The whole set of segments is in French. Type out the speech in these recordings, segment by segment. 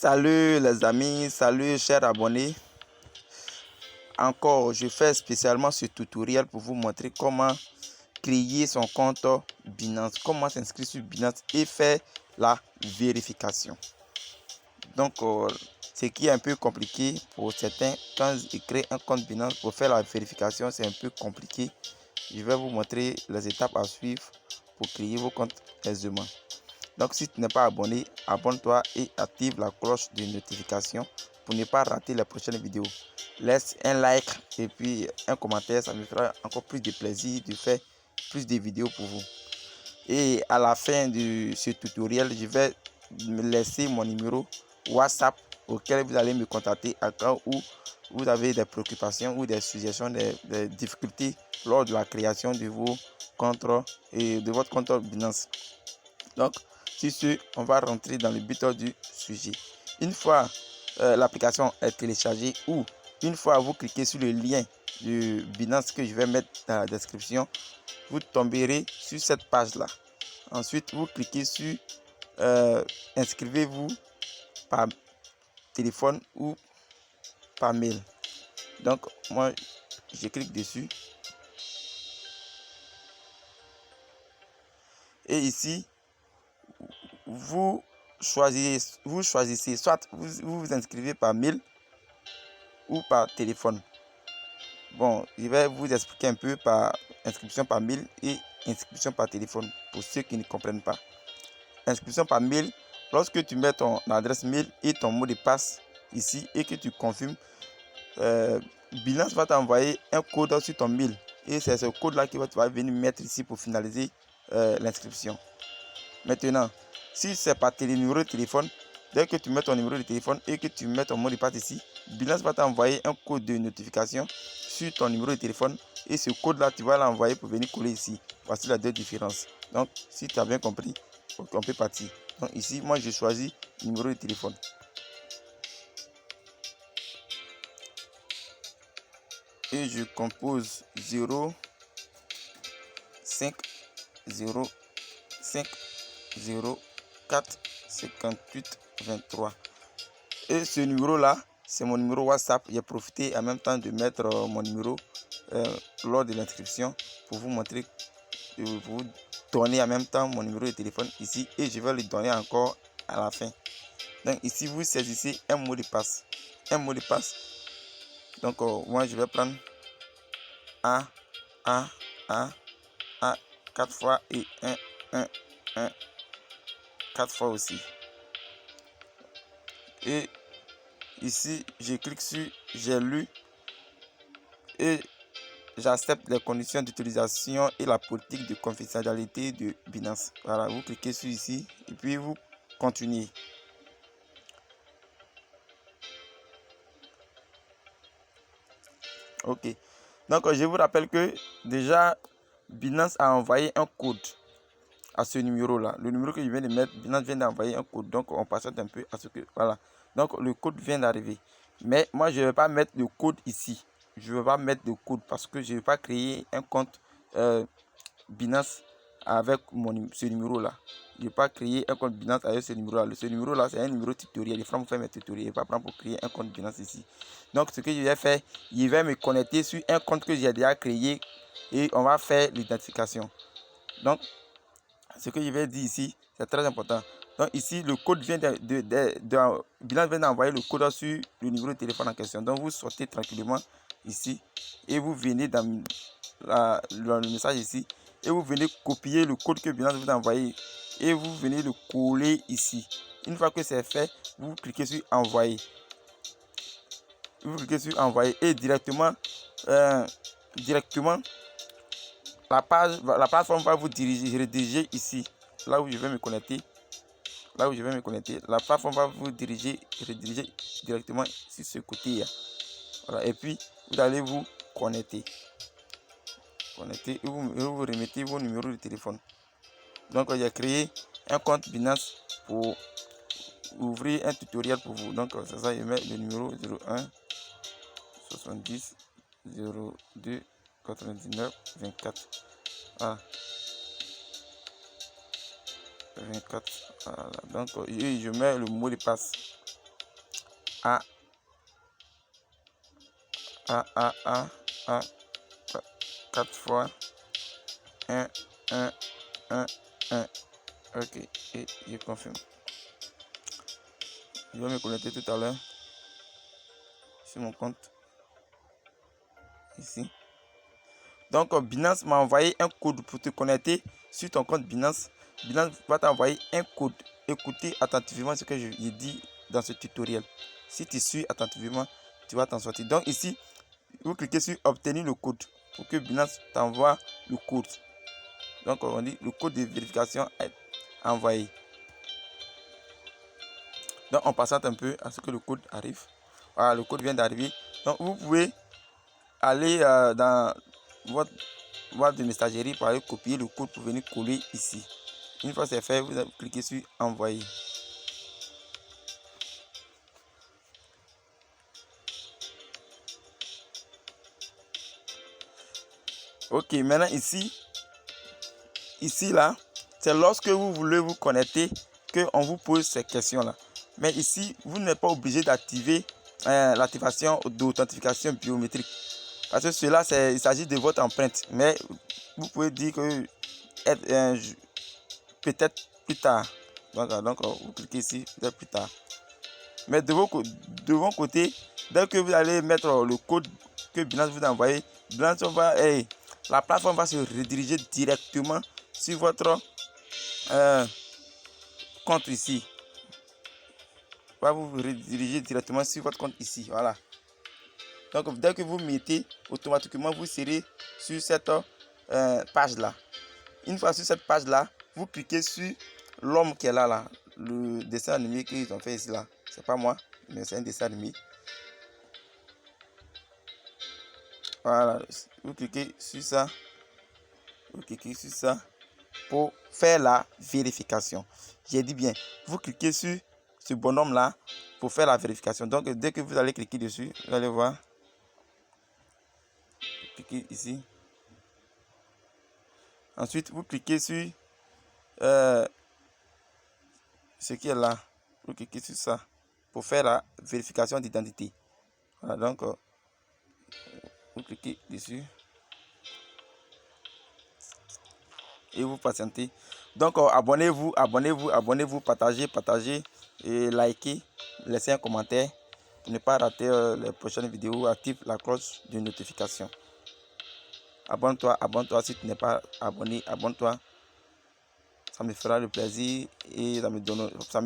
Salut les amis, salut chers abonnés. Encore, je fais spécialement ce tutoriel pour vous montrer comment créer son compte Binance, comment s'inscrire sur Binance et faire la vérification. Donc, ce qui est un peu compliqué pour certains, quand ils créent un compte Binance pour faire la vérification, c'est un peu compliqué. Je vais vous montrer les étapes à suivre pour créer vos comptes aisément. Donc, si tu n'es pas abonné, abonne-toi et active la cloche de notification pour ne pas rater les prochaines vidéos. Laisse un like et puis un commentaire, ça me fera encore plus de plaisir de faire plus de vidéos pour vous. Et à la fin de ce tutoriel, je vais me laisser mon numéro WhatsApp auquel vous allez me contacter à cas où vous avez des préoccupations ou des suggestions, des difficultés lors de la création de vos comptes et de votre compte Binance. Donc, sur ce, on va rentrer dans le but du sujet. Une fois l'application est téléchargée ou une fois vous cliquez sur le lien de Binance que je vais mettre dans la description, vous tomberez sur cette page là. Ensuite, vous cliquez sur inscrivez-vous par téléphone ou par mail. Donc, moi, je clique dessus. Et ici, vous choisissez soit vous vous inscrivez par mail ou par téléphone. Bon, je vais vous expliquer un peu par inscription par mail et inscription par téléphone pour ceux qui ne comprennent pas. Inscription par mail, lorsque tu mets ton adresse mail et ton mot de passe ici et que tu confirmes, Binance va t'envoyer un code sur ton mail et c'est ce code là que tu vas venir mettre ici pour finaliser l'inscription. Maintenant, si c'est par numéro de téléphone, dès que tu mets ton numéro de téléphone et que tu mets ton mot de passe ici, Binance va t'envoyer un code de notification sur ton numéro de téléphone et ce code là tu vas l'envoyer pour venir coller ici. Voici les deux différences. Donc si tu as bien compris, on peut partir. Donc ici moi je choisis numéro de téléphone. Et je compose 0 5 0 5 0 4 58 23. Et ce numéro là, c'est mon numéro WhatsApp. J'ai profité en même temps de mettre mon numéro lors de l'inscription pour vous montrer, pour vous donner en même temps mon numéro de téléphone ici et je vais le donner encore à la fin. Donc ici vous saisissez un mot de passe. Un mot de passe. Donc moi je vais prendre A 4 fois et 1 4 fois aussi. Et ici je clique sur j'ai lu et j'accepte les conditions d'utilisation et la politique de confidentialité de Binance. Voilà, vous cliquez sur ici et puis vous continuez. Ok. Donc je vous rappelle que déjà Binance a envoyé un code à ce numéro là. Le numéro que je viens de mettre, Binance vient d'envoyer un code. Donc on passe un peu à ce que voilà. Donc le code vient d'arriver. Mais moi je ne vais pas mettre le code ici. Je ne vais pas mettre le code parce que je ne vais pas créer un compte Binance avec ce numéro là. Je ne vais pas créer un compte Binance avec ce numéro là. Ce numéro là c'est un numéro tutoriel. Il faut faire mes tutoriels. Je ne vais pas prendre pour créer un compte Binance ici. Donc ce que je vais faire, je vais me connecter sur un compte que j'ai déjà créé et on va faire l'identification. Donc ce que je vais dire ici, c'est très important. Donc ici, le code vient Binance vient d'envoyer le code sur le numéro de téléphone en question. Donc vous sortez tranquillement ici et vous venez dans le message ici et vous venez copier le code que Binance vous a envoyé et vous venez le coller ici. Une fois que c'est fait, vous cliquez sur envoyer. Vous cliquez sur envoyer et directement la plateforme va vous rediriger ici, là où je vais me connecter. La plateforme va vous rediriger directement sur ce côté. Voilà. Et puis, vous allez vous connecter. Et vous remettez vos numéros de téléphone. Donc, j'ai créé un compte Binance pour ouvrir un tutoriel pour vous. Donc, c'est ça, je mets le numéro 01 70 02 99 24. Voilà. 24. Voilà. Donc je mets le mot de passe. A, A, A, A, A, 4 fois 1, 1, 1, 1. Ok, et je confirme. Je vais me connecter tout à l'heure sur mon compte ici. Donc Binance m'a envoyé un code pour te connecter sur ton compte Binance. Binance va t'envoyer un code. Écoutez attentivement ce que j'ai dit dans ce tutoriel. Si tu suis attentivement, tu vas t'en sortir. Donc ici, vous cliquez sur obtenir le code pour que Binance t'envoie le code. Donc on dit le code de vérification est envoyé. Donc on patiente un peu à ce que le code arrive. Voilà, le code vient d'arriver. Donc vous pouvez aller dans votre boîte de messagerie pour aller copier le code pour venir coller ici. Une fois c'est fait, vous cliquez sur envoyer. Ok, maintenant ici là, c'est lorsque vous voulez vous connecter qu'on vous pose ces questions là. Mais ici, vous n'êtes pas obligé d'activer l'activation d'authentification biométrique. Parce que cela, il s'agit de votre empreinte. Mais vous pouvez dire que peut-être plus tard. Donc, vous cliquez ici, peut-être plus tard. Mais de vos côtés, dès que vous allez mettre le code que Binance vous a envoyé, Binance va, la plateforme va se rediriger directement sur votre compte ici. Va vous rediriger directement sur votre compte ici. Voilà. Donc, dès que vous mettez, automatiquement, vous serez sur cette page-là. Une fois sur cette page-là, vous cliquez sur l'homme qui est là, le dessin animé qu'ils ont fait ici, là. C'est pas moi, mais c'est un dessin animé. Voilà, vous cliquez sur ça. Vous cliquez sur ça pour faire la vérification. J'ai dit bien, vous cliquez sur ce bonhomme-là pour faire la vérification. Donc, dès que vous allez cliquer dessus, vous allez voir. Cliquez ici. Ensuite, vous cliquez sur ce qui est là. Vous cliquez sur ça pour faire la vérification d'identité. Voilà, donc vous cliquez dessus et vous patientez. Donc abonnez-vous, partagez et likez, laissez un commentaire pour ne pas rater les prochaines vidéos. Active la cloche de notification. Abonne-toi si tu n'es pas abonné, abonne-toi. Ça me fera le plaisir et ça me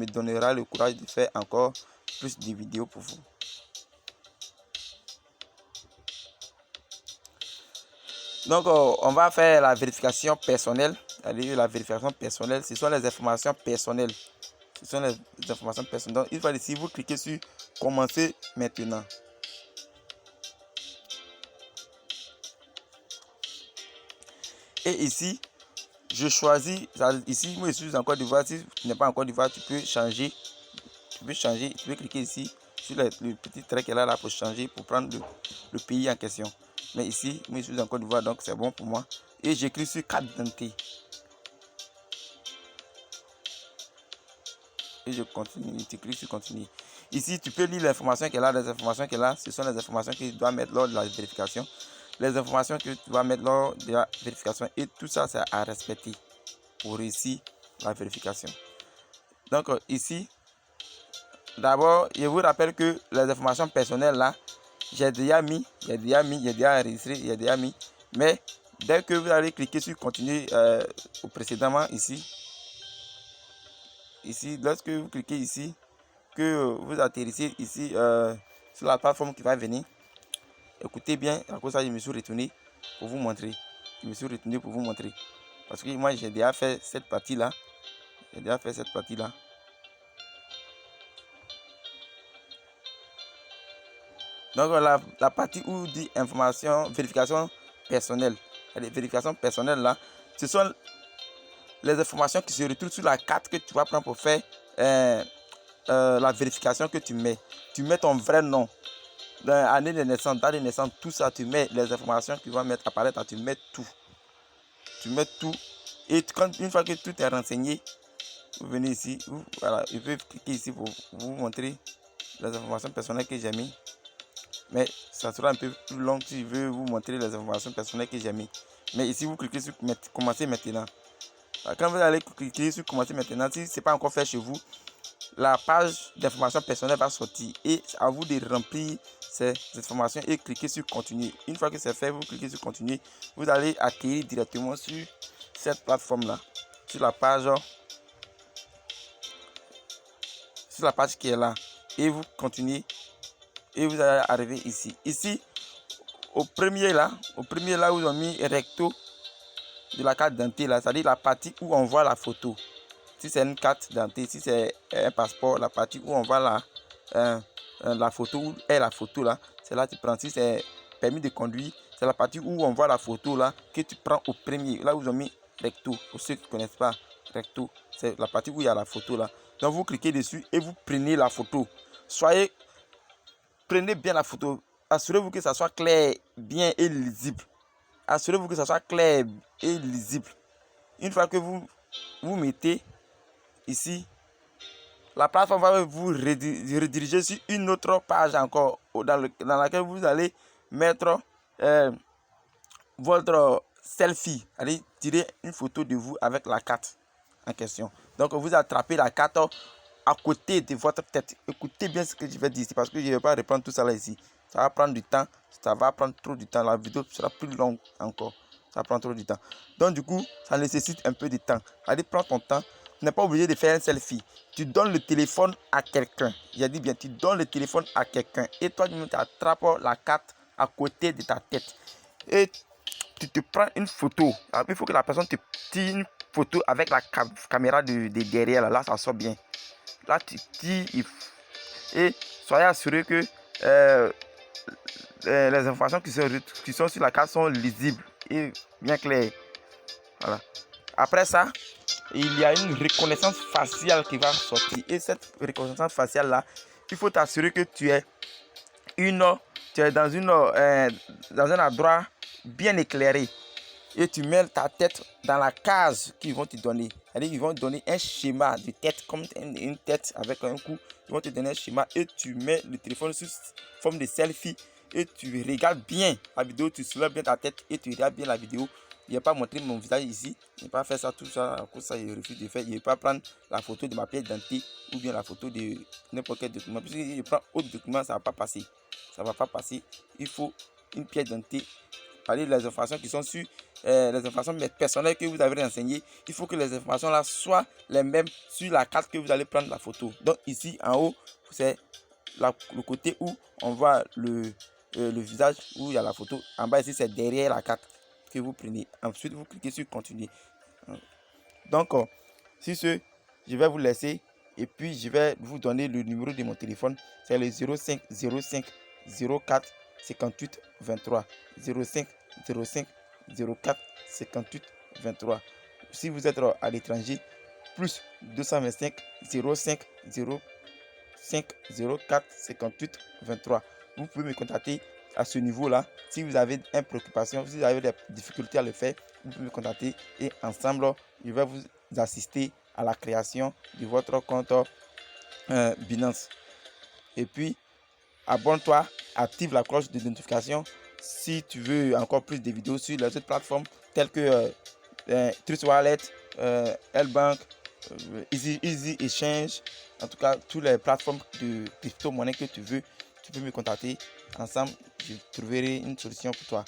donnera le courage de faire encore plus de vidéos pour vous. Donc, on va faire la vérification personnelle. La vérification personnelle, ce sont les informations personnelles. Ce sont les informations personnelles. Donc, une fois ici, vous cliquez sur commencer maintenant. Et ici, je choisis. Ici, moi, je suis en Côte d'Ivoire. Si tu n'es pas en Côte d'Ivoire, tu peux changer. Tu peux cliquer ici sur le petit trait qui est là pour changer, pour prendre le pays en question. Mais ici, moi, je suis en Côte d'Ivoire, donc c'est bon pour moi. Et j'écris sur carte d'identité. Et je continue, tu cliques sur continuer. Ici, tu peux lire l'information qui est là, les informations qui est là. Ce sont les informations que tu dois mettre lors de la vérification. Les informations que tu dois mettre lors de la vérification. Et tout ça, c'est à respecter pour réussir la vérification. Donc, ici, d'abord, je vous rappelle que les informations personnelles là, j'ai déjà enregistré, j'ai déjà mis. Mais dès que vous allez cliquer sur continuer précédemment ici, lorsque vous cliquez ici, que vous atterrissez ici sur la plateforme qui va venir, écoutez bien, à cause de ça je me suis retourné pour vous montrer. Parce que moi j'ai déjà fait cette partie là. Donc la partie où dit information, vérification personnelle. Les vérifications personnelles là, ce sont les informations qui se retrouvent sur la carte que tu vas prendre pour faire la vérification que tu mets. Tu mets ton vrai nom, année de naissance, date de naissance, tout ça, tu mets les informations qui vont mettre apparaître là, tu mets tout. Et une fois que tout est renseigné, vous venez ici, voilà, je vais cliquer ici pour vous montrer les informations personnelles que j'ai mis. Mais ça sera un peu plus long si je veux vous montrer les informations personnelles que j'ai mis. Mais ici, vous cliquez sur commencer maintenant. Quand vous allez cliquer sur commencer maintenant, si ce n'est pas encore fait chez vous, la page d'informations personnelles va sortir et à vous de remplir ces informations et cliquer sur continuer. Une fois que c'est fait, vous cliquez sur continuer, vous allez atterrir directement sur cette plateforme là, sur la page qui est là, et vous continuez et vous allez arriver ici. Ici, au premier là où ils ont mis recto de la carte d'identité là, c'est-à-dire la partie où on voit la photo. Si c'est une carte d'identité, si c'est un passeport, la partie où on voit la photo, où est la photo là, c'est là que tu prends. Si c'est permis de conduire, c'est la partie où on voit la photo là que tu prends au premier. Là où ils ont mis recto. Pour ceux qui ne connaissent pas, recto, c'est la partie où il y a la photo là. Donc vous cliquez dessus et vous prenez la photo. Prenez bien la photo. Assurez-vous que ça soit clair, bien et lisible. Assurez-vous que ça soit clair et lisible. Une fois que vous mettez ici, la plateforme va vous rediriger sur une autre page encore dans laquelle vous allez mettre votre selfie, allez tirer une photo de vous avec la carte en question. Donc vous attrapez la carte à côté de votre tête. Écoutez bien ce que je vais dire ici parce que je ne vais pas reprendre tout ça là ici. Ça va prendre du temps, ça va prendre trop de temps. La vidéo sera plus longue encore. Ça prend trop de temps. Donc du coup, ça nécessite un peu de temps. Allez, prends ton temps. Tu n'es pas obligé de faire un selfie. Tu donnes le téléphone à quelqu'un. J'ai dit bien, tu donnes le téléphone à quelqu'un. Et toi, tu attrapes la carte à côté de ta tête. Et tu te prends une photo. Alors, il faut que la personne te tire une photo avec la caméra de derrière. Là, ça sort bien. Là, tu tires et soyez assuré que les informations qui sont sur la carte sont lisibles et bien claires. Voilà. Après ça, il y a une reconnaissance faciale qui va sortir. Et cette reconnaissance faciale là, il faut t'assurer que tu es dans un endroit bien éclairé. Et tu mets ta tête dans la case qu'ils vont te donner. C'est-à-dire ils vont te donner un schéma de tête, comme une tête avec un coup. Ils vont te donner un schéma et tu mets le téléphone sous forme de selfie. Et tu regardes bien la vidéo, tu soulèves bien ta tête et tu regardes bien la vidéo. Je ne vais pas montrer mon visage ici. Je ne vais pas faire ça, tout ça. À cause de ça, je refuse de faire. Je ne vais pas prendre la photo de ma pièce d'identité ou bien la photo de n'importe quel document. Parce que si je prends autre document, ça ne va pas passer. Ça ne va pas passer. Il faut une pièce d'identité. Allez, les informations qui sont sur les informations personnelles que vous avez renseignées, il faut que les informations là soient les mêmes sur la carte que vous allez prendre la photo. Donc ici en haut, c'est le côté où on voit le visage, où il y a la photo. En bas ici, c'est derrière la carte que vous prenez. Ensuite, vous cliquez sur continuer. Donc, sur ce, je vais vous laisser et puis je vais vous donner le numéro de mon téléphone. C'est le 05 05 04 58 23. 05 05 04 58 23. Si vous êtes à l'étranger, plus 225 05 05 04 58 23. Vous pouvez me contacter à ce niveau-là. Si vous avez une préoccupation, si vous avez des difficultés à le faire, vous pouvez me contacter et ensemble, je vais vous assister à la création de votre compte Binance. Et puis, abonne-toi, active la cloche de notification si tu veux encore plus de vidéos sur les autres plateformes telles que Trust Wallet, L-Bank, Easy Exchange. En tout cas, toutes les plateformes de crypto-monnaie que tu veux, tu peux me contacter. Ensemble, je trouverai une solution pour toi.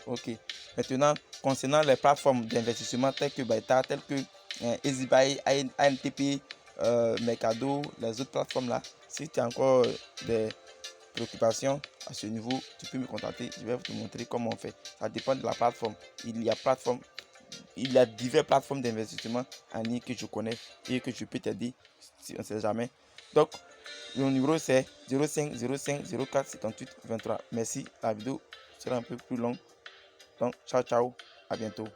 Ok. Maintenant, concernant les plateformes d'investissement telles que Beta, telles que EasyBuy, ANTP, Mercado, les autres plateformes là, si tu as encore des préoccupations à ce niveau, tu peux me contacter. Je vais te montrer comment on fait. Ça dépend de la plateforme. Il y a diverses plateformes d'investissement en ligne que je connais et que je peux t'aider si on ne sait jamais. Donc, mon numéro c'est 05 05 04 58 23. Merci. La vidéo sera un peu plus longue. Donc, ciao, ciao. À bientôt.